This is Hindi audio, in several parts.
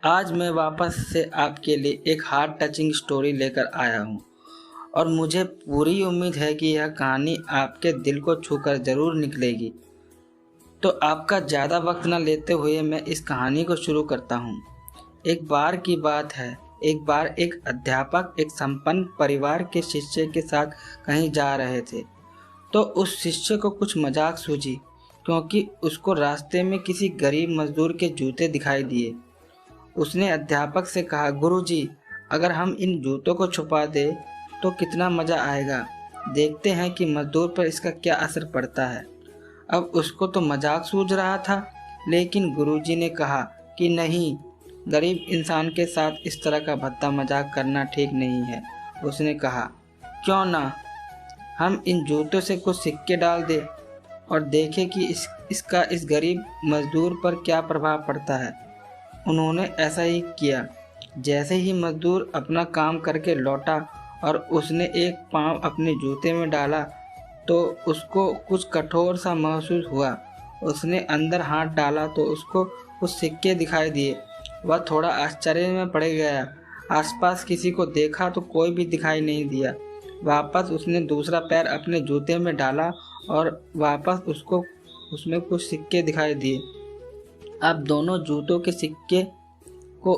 आज मैं वापस से आपके लिए एक हार्ट टचिंग स्टोरी लेकर आया हूँ और मुझे पूरी उम्मीद है कि यह कहानी आपके दिल को छूकर ज़रूर निकलेगी। तो आपका ज़्यादा वक्त न लेते हुए मैं इस कहानी को शुरू करता हूँ। एक बार की बात है, एक बार एक अध्यापक एक संपन्न परिवार के शिष्य के साथ कहीं जा रहे थे। तो उस शिष्य को कुछ मजाक सूझी, क्योंकि उसको रास्ते में किसी गरीब मजदूर के जूते दिखाई दिए। उसने अध्यापक से कहा, गुरुजी, अगर हम इन जूतों को छुपा दें तो कितना मज़ा आएगा। देखते हैं कि मजदूर पर इसका क्या असर पड़ता है। अब उसको तो मजाक सूझ रहा था, लेकिन गुरुजी ने कहा कि नहीं, गरीब इंसान के साथ इस तरह का भद्दा मजाक करना ठीक नहीं है। उसने कहा, क्यों ना हम इन जूतों से कुछ सिक्के डाल दें और देखें कि इसका इस गरीब मजदूर पर क्या प्रभाव पड़ता है। उन्होंने ऐसा ही किया। जैसे ही मजदूर अपना काम करके लौटा और उसने एक पाँव अपने जूते में डाला तो उसको कुछ कठोर सा महसूस हुआ। उसने अंदर हाथ डाला तो उसको कुछ सिक्के दिखाई दिए। वह थोड़ा आश्चर्य में पड़ गया। आसपास किसी को देखा तो कोई भी दिखाई नहीं दिया। वापस उसने दूसरा पैर अपने जूते में डाला और वापस उसको उसमें कुछ सिक्के दिखाई दिए। अब दोनों जूतों के सिक्के को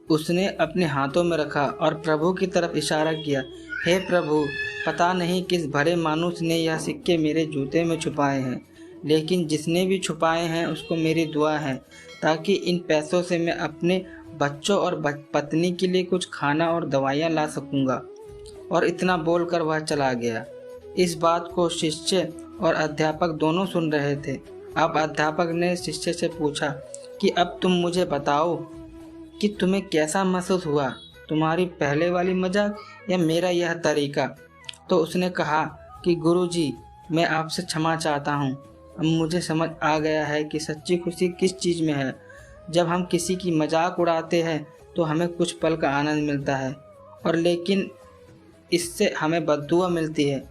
उसने अपने हाथों में रखा और प्रभु की तरफ इशारा किया, हे प्रभु, पता नहीं किस भले मानुस ने यह सिक्के मेरे जूते में छुपाए हैं, लेकिन जिसने भी छुपाए हैं उसको मेरी दुआ है, ताकि इन पैसों से मैं अपने बच्चों और पत्नी के लिए कुछ खाना और दवाइयाँ ला सकूँगा। और इतना बोलकर वह चला गया। इस बात को शिष्य और अध्यापक दोनों सुन रहे थे। अब अध्यापक ने शिष्य से पूछा कि अब तुम मुझे बताओ कि तुम्हें कैसा महसूस हुआ, तुम्हारी पहले वाली मजाक या मेरा यह तरीका। तो उसने कहा कि गुरुजी, मैं आपसे क्षमा चाहता हूँ। अब मुझे समझ आ गया है कि सच्ची खुशी किस चीज़ में है। जब हम किसी की मजाक उड़ाते हैं तो हमें कुछ पल का आनंद मिलता है, और लेकिन इससे हमें बद्दुआ मिलती है।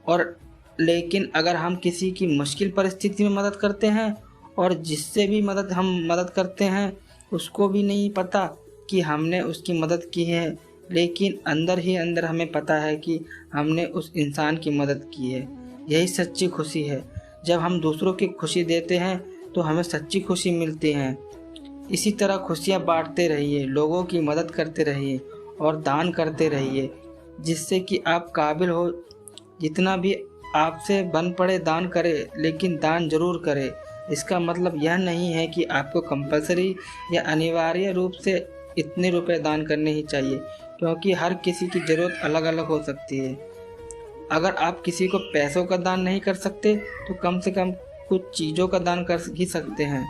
और लेकिन अगर हम किसी की मुश्किल परिस्थिति में मदद करते हैं और जिससे भी हम मदद करते हैं उसको भी नहीं पता कि हमने उसकी मदद की है, लेकिन अंदर ही अंदर हमें पता है कि हमने उस इंसान की मदद की है। यही सच्ची खुशी है। जब हम दूसरों की खुशी देते हैं तो हमें सच्ची खुशी मिलती है। इसी तरह खुशियाँ बांटते रहिए, लोगों की मदद करते रहिए और दान करते रहिए, जिससे कि आप काबिल हो। जितना भी आपसे बन पड़े दान करें, लेकिन दान जरूर करें। इसका मतलब यह नहीं है कि आपको कंपलसरी या अनिवार्य रूप से इतने रुपए दान करने ही चाहिए, क्योंकि हर किसी की ज़रूरत अलग अलग हो सकती है। अगर आप किसी को पैसों का दान नहीं कर सकते तो कम से कम कुछ चीज़ों का दान कर ही सकते हैं।